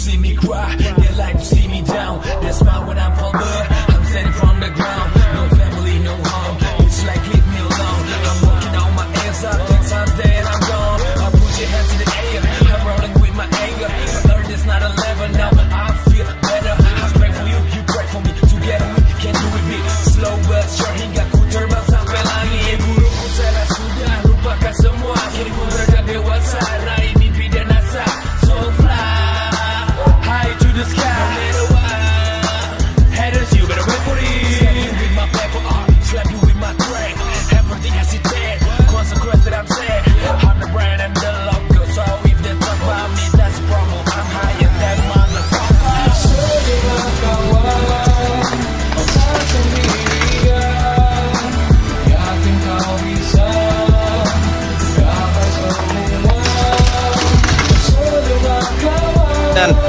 see me cry, they like to see me down. They smile when I'm humble, I'm standing from the ground. No family, no home, it's like leave me alone. I'm working on my ass up, 10 times then I'm gone. I put your hands in the air, I'm rolling with my anger. But earth is not a level now, I feel better. I pray for you, you pray for me. Together we can do it big. Slow but sure, hingga ku terbang sampai langit. Guruku salah sudah, lupakan semua. Kini ku beranjak dewasa, raih mimpi dan asa. So fly, high to the sky. No matter what, haters you better wait for it. Slap you with my paper art, slap you with my crack. Everything has its bad consequence that I'm sad. I'm the brand and the logo, so if they talk about me, that's a problem. I'm higher than motherfucker. Sudah kawan, tak sendirian. Yakin kau bisa gapai semua. Sudah kawan.